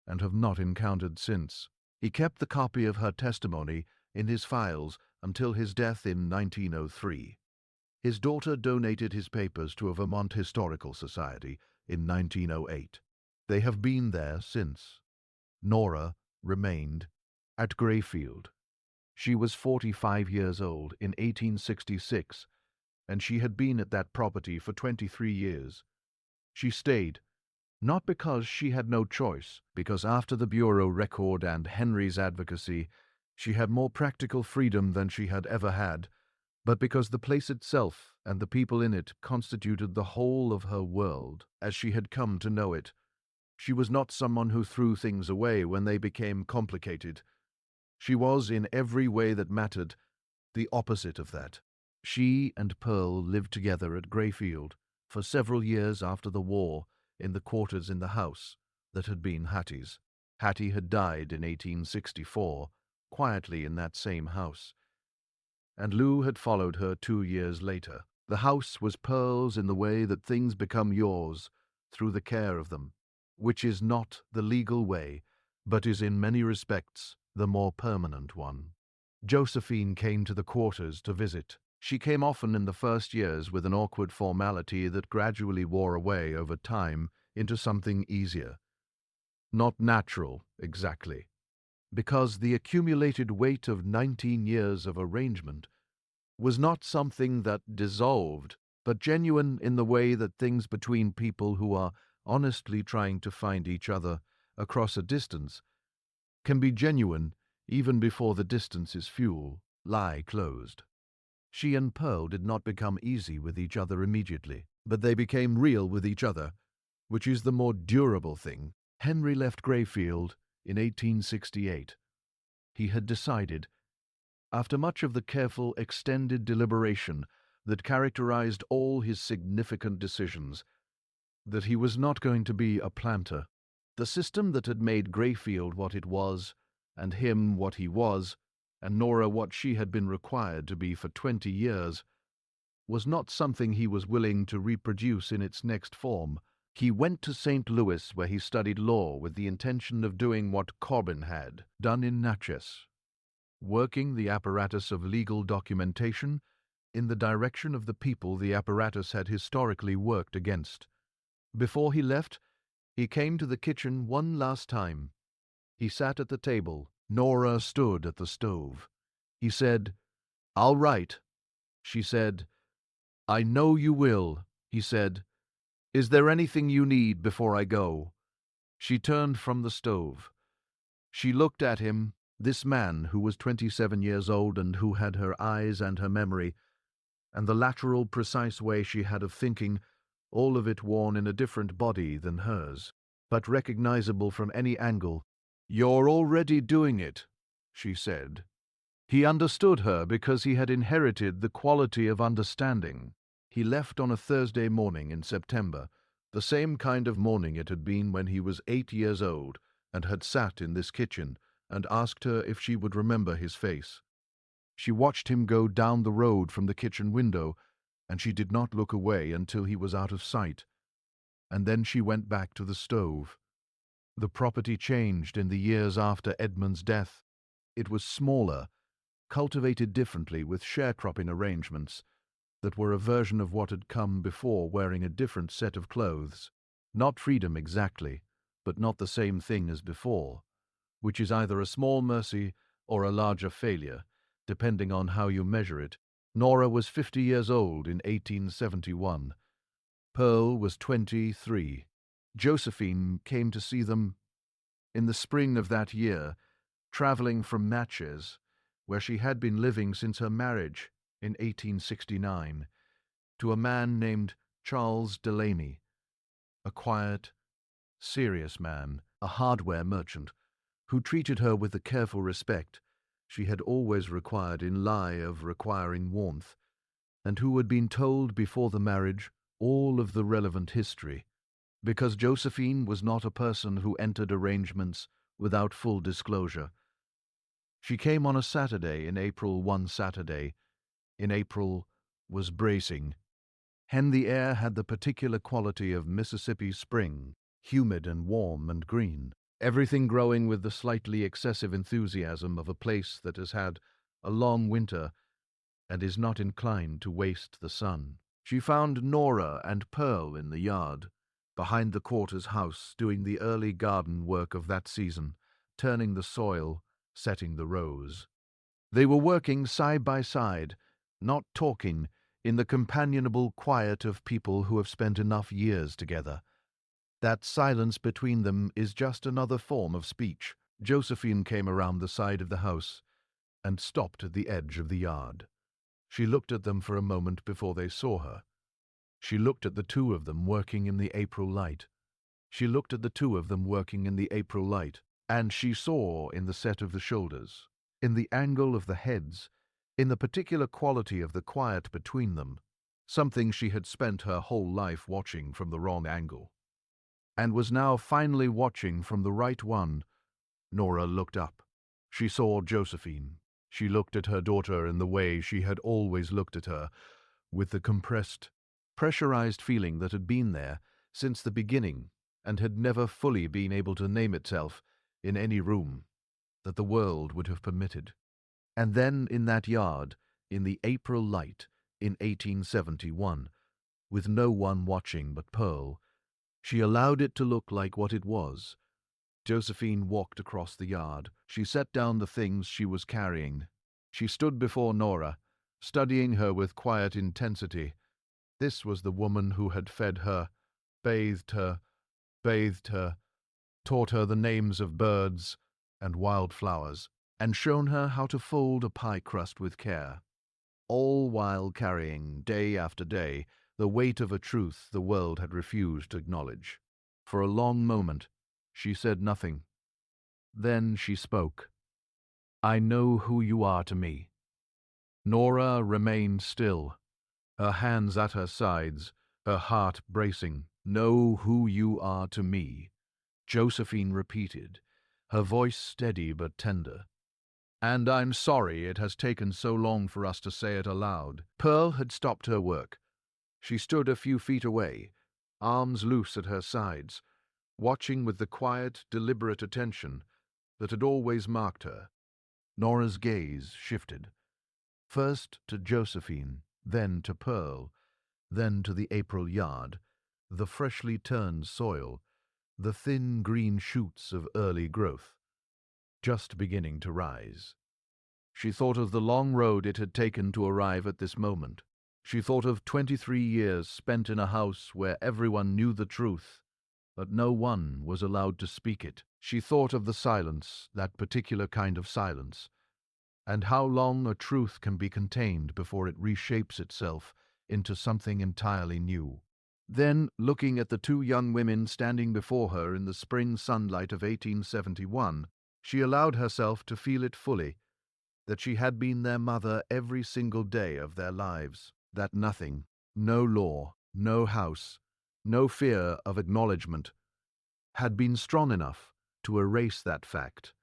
and have not encountered since." He kept the copy of her testimony in his files until his death in 1903. His daughter donated his papers to a Vermont Historical Society in 1908. They have been there since. Nora remained at Greyfield. She was 45 years old in 1866, and she had been at that property for 23 years. She stayed, not because she had no choice, because after the Bureau record and Henry's advocacy, she had more practical freedom than she had ever had, but because the place itself and the people in it constituted the whole of her world as she had come to know it. She was not someone who threw things away when they became complicated. She was, in every way that mattered, the opposite of that. She and Pearl lived together at Greyfield for several years after the war in the quarters in the house that had been Hattie's. Hattie had died in 1864, quietly in that same house, and Lou had followed her 2 years later. The house was Pearl's in the way that things become yours through the care of them, which is not the legal way, but is in many respects the more permanent one. Josephine came to the quarters to visit. She came often in the first years with an awkward formality that gradually wore away over time into something easier. Not natural, exactly, because the accumulated weight of 19 years of arrangement was not something that dissolved, but genuine in the way that things between people who are honestly trying to find each other across a distance can be genuine even before the distance is fuel, lie closed. She and Pearl did not become easy with each other immediately, but they became real with each other, which is the more durable thing. Henry left Greyfield in 1868. He had decided, after much of the careful, extended deliberation that characterized all his significant decisions, that he was not going to be a planter. The system that had made Greyfield what it was, and him what he was, and Nora what she had been required to be for 20 years, was not something he was willing to reproduce in its next form. He went to St. Louis, where he studied law with the intention of doing what Corbin had done in Natchez, working the apparatus of legal documentation in the direction of the people the apparatus had historically worked against. Before he left, he came to the kitchen one last time. He sat at the table. Nora stood at the stove. He said, "I'll write." She said, "I know you will." He said, "Is there anything you need before I go?" She turned from the stove. She looked at him, this man who was 27 years old and who had her eyes and her memory, and the lateral, precise way she had of thinking, all of it worn in a different body than hers, but recognizable from any angle. "You're already doing it," she said. He understood her because he had inherited the quality of understanding. He left on a Thursday morning in September, the same kind of morning it had been when he was 8 years old and had sat in this kitchen and asked her if she would remember his face. She watched him go down the road from the kitchen window, and she did not look away until he was out of sight. And then she went back to the stove. The property changed in the years after Edmund's death. It was smaller, cultivated differently with sharecropping arrangements that were a version of what had come before, wearing a different set of clothes. Not freedom exactly, but not the same thing as before, which is either a small mercy or a larger failure, depending on how you measure it. Nora was 50 years old in 1871. Pearl was 23. Josephine came to see them in the spring of that year, traveling from Natchez, where she had been living since her marriage in 1869, to a man named Charles Delaney, a quiet, serious man, a hardware merchant, who treated her with the careful respect she had always required in lie of requiring warmth, and who had been told before the marriage all of the relevant history, because Josephine was not a person who entered arrangements without full disclosure. She came on a Saturday in April. One Saturday in April was bracing. The air had the particular quality of Mississippi spring, humid and warm and green, everything growing with the slightly excessive enthusiasm of a place that has had a long winter and is not inclined to waste the sun. She found Nora and Pearl in the yard, behind the quarters house, doing the early garden work of that season, turning the soil, setting the rows. They were working side by side, not talking, in the companionable quiet of people who have spent enough years together. That silence between them is just another form of speech. Josephine came around the side of the house and stopped at the edge of the yard. She looked at them for a moment before they saw her. She looked at the two of them working in the April light. She looked at the two of them working in the April light, and she saw in the set of the shoulders, in the angle of the heads, in the particular quality of the quiet between them, something she had spent her whole life watching from the wrong angle, and was now finally watching from the right one. Nora looked up. She saw Josephine. She looked at her daughter in the way she had always looked at her, with the compressed, pressurized feeling that had been there since the beginning and had never fully been able to name itself in any room that the world would have permitted. And then in that yard, in the April light, in 1871, with no one watching but Pearl, she allowed it to look like what it was. Josephine walked across the yard. She set down the things she was carrying. She stood before Nora, studying her with quiet intensity. This was the woman who had fed her, bathed her, taught her the names of birds and wildflowers, and shown her how to fold a pie crust with care, all while carrying, day after day, the weight of a truth the world had refused to acknowledge. For a long moment, she said nothing. Then she spoke. "I know who you are to me." Nora remained still, her hands at her sides, her heart bracing. "Know who you are to me," Josephine repeated, her voice steady but tender. "And I'm sorry it has taken so long for us to say it aloud." Pearl had stopped her work. She stood a few feet away, arms loose at her sides, watching with the quiet, deliberate attention that had always marked her. Nora's gaze shifted, first to Josephine, then to Pearl, then to the April yard, the freshly turned soil, the thin green shoots of early growth, just beginning to rise. She thought of the long road it had taken to arrive at this moment. She thought of 23 years spent in a house where everyone knew the truth, but no one was allowed to speak it. She thought of the silence, that particular kind of silence, and how long a truth can be contained before it reshapes itself into something entirely new. Then, looking at the two young women standing before her in the spring sunlight of 1871, she allowed herself to feel it fully, that she had been their mother every single day of their lives, that nothing, no law, no house, no fear of acknowledgement, had been strong enough to erase that fact.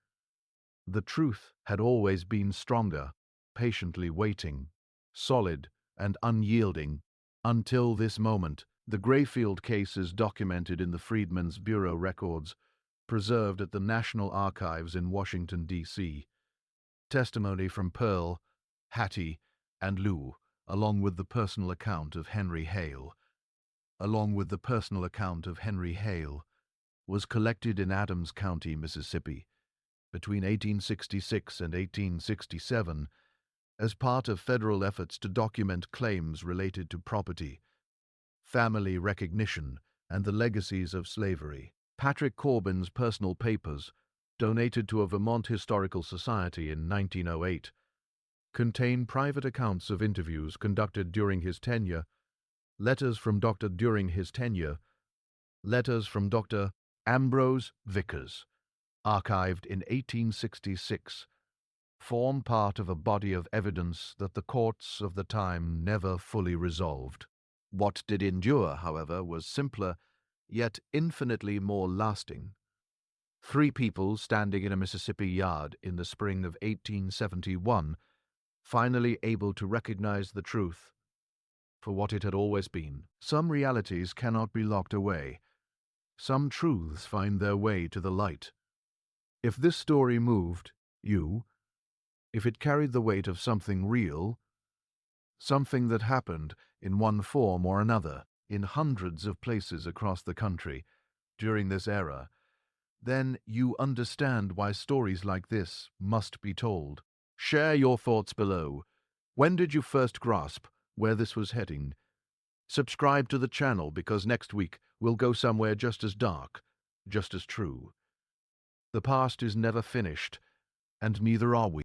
The truth had always been stronger, patiently waiting, solid and unyielding, until this moment. The Grayfield case is documented in the Freedmen's Bureau records, preserved at the National Archives in Washington, D.C. Testimony from Pearl, Hattie, and Lou, along with the personal account of Henry Hale, was collected in Adams County, Mississippi, between 1866 and 1867, as part of federal efforts to document claims related to property, family recognition, and the legacies of slavery. Patrick Corbin's personal papers, donated to a Vermont Historical Society in 1908, contain private accounts of interviews conducted during his tenure, letters from Dr. Ambrose Vickers, archived in 1866, form part of a body of evidence that the courts of the time never fully resolved. What did endure, however, was simpler, yet infinitely more lasting. 3 people standing in a Mississippi yard in the spring of 1871, finally able to recognize the truth for what it had always been. Some realities cannot be locked away. Some truths find their way to the light. If this story moved you, if it carried the weight of something real, something that happened in one form or another in hundreds of places across the country during this era, then you understand why stories like this must be told. Share your thoughts below. When did you first grasp where this was heading? Subscribe to the channel because next week we'll go somewhere just as dark, just as true. The past is never finished, and neither are we.